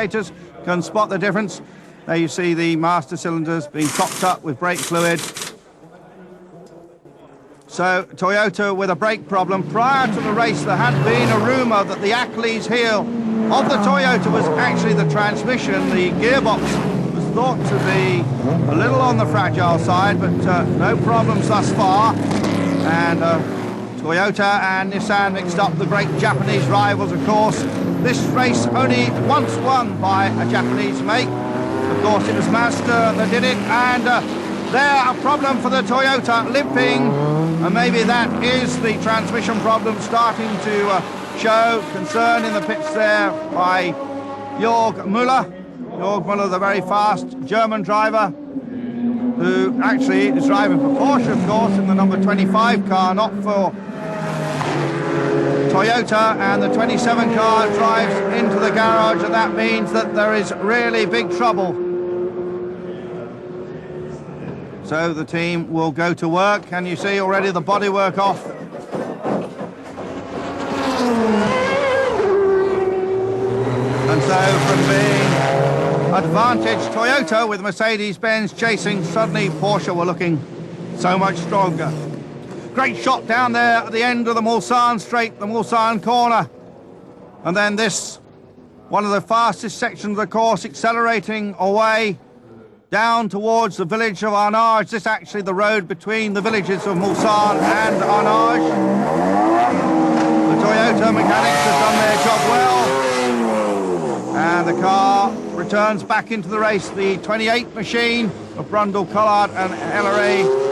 spectators can spot the difference. There you see the master cylinders being topped up with brake fluid. So Toyota with a brake problem. Prior to the race, there had been a rumour that the Achilles heel of the Toyota was actually the transmission. The gearbox was thought to be a little on the fragile side, but no problems thus far. And Toyota and Nissan mixed up, the great Japanese rivals, of course. This race only once won by a Japanese make. Of course, it was Mazda that did it, and there a problem for the Toyota, limping, and maybe that is the transmission problem starting to show. Concern in the pits there by Jörg Müller. Jörg Müller, the very fast German driver, who actually is driving for Porsche, of course, in the number 25 car, not for Toyota, and the 27 car drives into the garage, and that means that there is really big trouble. So the team will go to work, and you see already the bodywork off. And so from being advantaged Toyota with Mercedes-Benz chasing, suddenly Porsche were looking so much stronger. Great shot down there at the end of the Mulsanne straight, the Mulsanne corner. And then this, one of the fastest sections of the course, accelerating away down towards the village of Arnage. This actually the road between the villages of Mulsanne and Arnage. The Toyota mechanics have done their job well. And the car returns back into the race. The 28 machine of Brundle Collard and Elleray.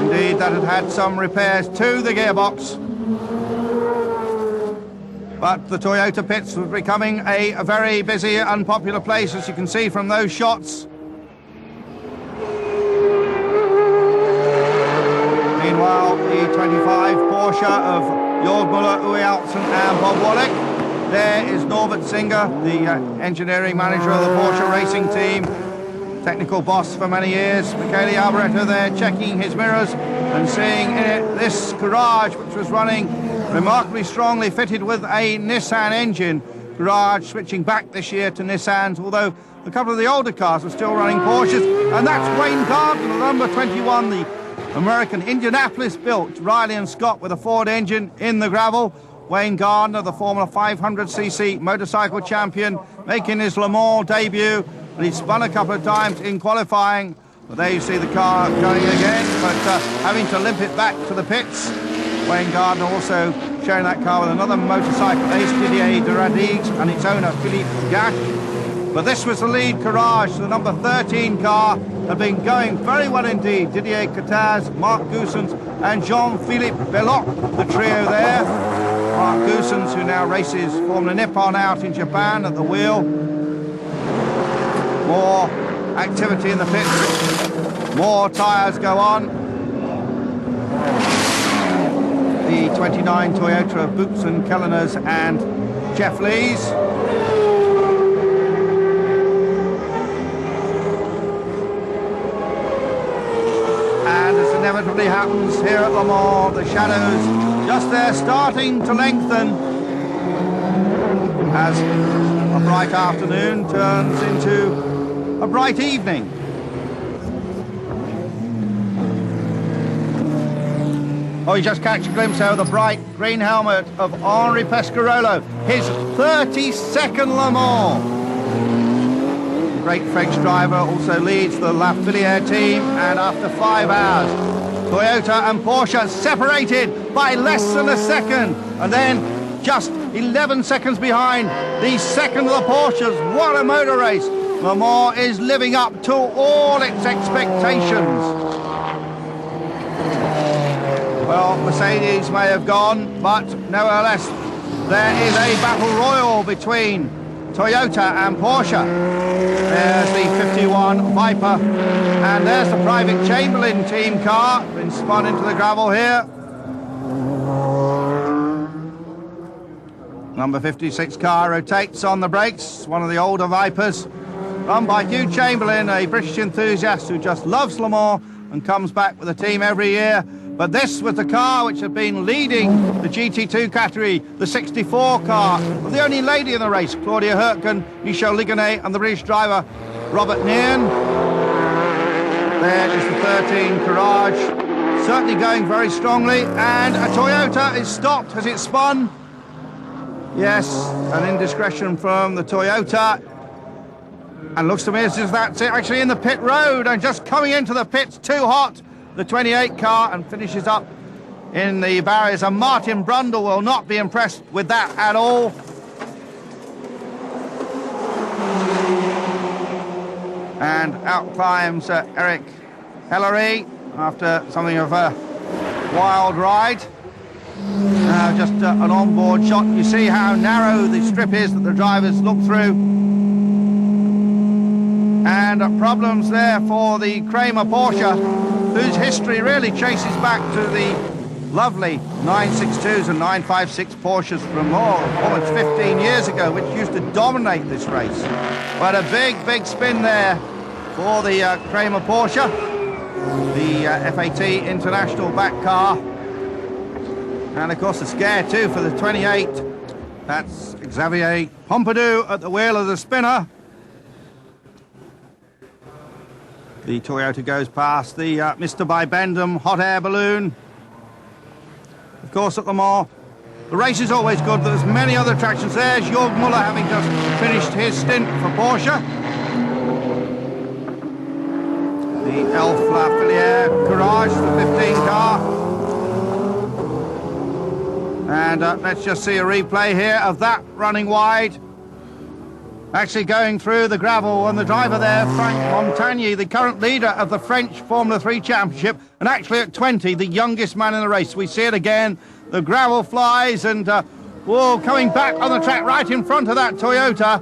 Indeed, that had some repairs to the gearbox. But the Toyota pits was becoming a very busy, unpopular place, as you can see from those shots. Meanwhile, the 25 Porsche of Jörg Müller, Uwe Alpsen and Bob Wallach. There is Norbert Singer, the engineering manager of the Porsche racing team, technical boss for many years. Michele Alboreto there checking his mirrors and seeing in it this garage, which was running remarkably strongly, fitted with a Nissan engine. Garage switching back this year to Nissans, although a couple of the older cars were still running Porsches. And that's Wayne Gardner, the number 21, the American Indianapolis-built Riley and Scott with a Ford engine in the gravel. Wayne Gardner, the former 500cc motorcycle champion, making his Le Mans debut. And he spun a couple of times in qualifying. But there you see the car going again, but having to limp it back to the pits. Wayne Gardner also sharing that car with another motorcycle ace, Didier Durandigues, and its owner, Philippe Gache. But this was the lead garage. The number 13 car had been going very well indeed. Didier Cataz, Mark Goossens, and Jean-Philippe Belloc, the trio there. Mark Goossens, who now races Formula Nippon out in Japan at the wheel. More activity in the pits. More tyres go on. The 29 Toyota of Boutsen, Kelleners and Jeff Lees. And as inevitably happens here at Le Mans, the shadows just there starting to lengthen as a bright afternoon turns into a bright evening. Oh, you just catch a glimpse of the bright green helmet of Henri Pescarolo, his 32nd Le Mans. The great French driver also leads the Lafiliere team, and after 5 hours, Toyota and Porsche separated by less than a second, and then just 11 seconds behind the second of the Porsches. What a motor race! Le Mans is living up to all its expectations. Well, Mercedes may have gone, but nevertheless, there is a battle royal between Toyota and Porsche. There's the 51 Viper, and there's the Private Chamberlain team car, been spun into the gravel here. Number 56 car rotates on the brakes, one of the older Vipers, run by Hugh Chamberlain, a British enthusiast who just loves Le Mans and comes back with the team every year. But this was the car which had been leading the GT2 category, the 64 car. The only lady in the race, Claudia Hürtgen, Michel Ligonnet, and the British driver, Robert Nien. There is the 13 Courage, certainly going very strongly. And a Toyota is stopped. Has it spun? Yes, an indiscretion from the Toyota. And looks to me as if that's it, actually in the pit road and just coming into the pits too hot. The 28 car, and finishes up in the barriers, and Martin Brundle will not be impressed with that at all. And out climbs Eric Hellery after something of a wild ride. Just an onboard shot. You see how narrow the strip is that the drivers look through. And problems there for the Kramer Porsche, whose history really traces back to the lovely 962s and 956 Porsches from almost 15 years ago, which used to dominate this race. But a big spin there for the Kramer Porsche, the FAT International back car. And of course the scare too for the 28. That's Xavier Pompidou at the wheel of the spinner. The Toyota goes past the Mr. Bibendum hot air balloon. Of course, at Le Mans, the race is always good, but there's many other attractions. There's Jörg Müller having just finished his stint for Porsche. The Elf La Filière Courage, the 15 car. And let's just see a replay here of that running wide. Actually going through the gravel, and the driver there, Franck Montagny, the current leader of the French Formula 3 Championship, and actually at 20, the youngest man in the race. We see it again, the gravel flies, and whoa, coming back on the track right in front of that Toyota.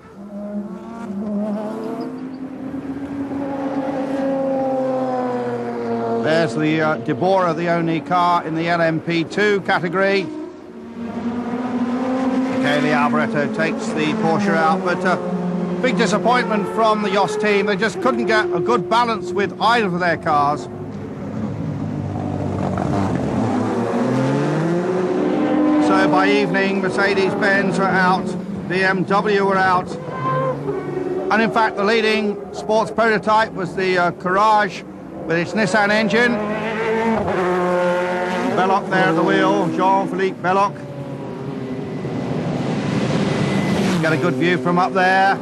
There's the Deborah, the only car in the LMP2 category. Michele Alboreto takes the Porsche out, but big disappointment from the Jost team. They just couldn't get a good balance with either of their cars. So by evening, Mercedes-Benz were out, BMW were out, and in fact the leading sports prototype was the Courage with its Nissan engine. Belloc there at the wheel, Jean-Philippe Belloc. Get a good view from up there.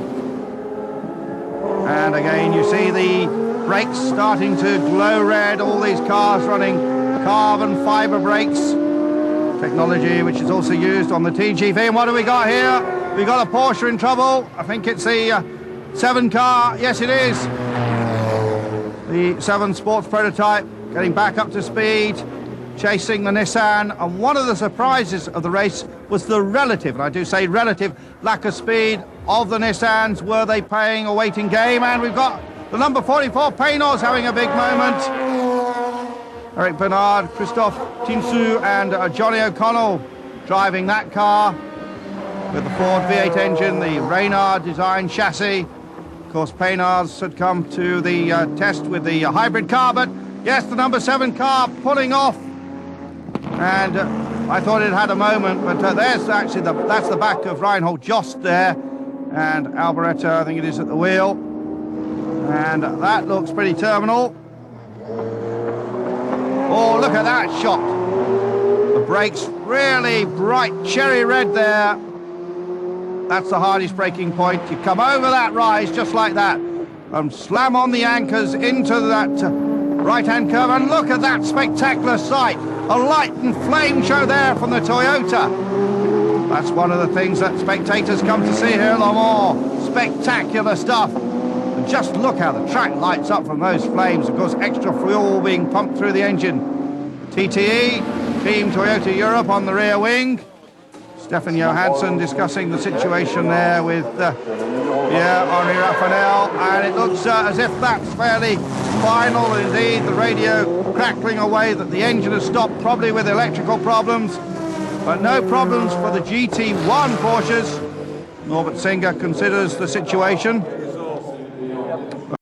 And again, you see the brakes starting to glow red. All these cars running carbon fiber brakes. Technology which is also used on the TGV. And what do we got here? We got a Porsche in trouble. I think it's the 7 car. Yes, it is. The 7 sports prototype getting back up to speed, chasing the Nissan. And one of the surprises of the race was the relative, and I do say relative, lack of speed of the Nissans. Were they playing a waiting game? And we've got the number 44 Paynos having a big moment. Eric Bernard, Christophe Tinsu, and Johnny O'Connell driving that car with the Ford V8 engine, the Reynard design chassis. Of course, Paynards had come to the test with the hybrid car, but yes, the number 7 car pulling off. And I thought it had a moment, but there's actually that's the back of Reinhold Jost there, and Alboreto, I think it is, at the wheel, and that looks pretty terminal. Oh, look at that shot! The brakes really bright cherry red there. That's the hardest braking point. You come over that rise just like that, and slam on the anchors into that right-hand curve, and look at that spectacular sight. A light and flame show there from the Toyota. That's one of the things that spectators come to see here at Le Mans. Spectacular stuff. And just look how the track lights up from those flames. Of course, extra fuel being pumped through the engine. TTE, Team Toyota Europe on the rear wing. Stefan Johansson discussing the situation there with Henri Raphael, and it looks as if that's fairly final. Indeed, the radio crackling away that the engine has stopped, probably with electrical problems, but no problems for the GT1 Porsches. Norbert Singer considers the situation.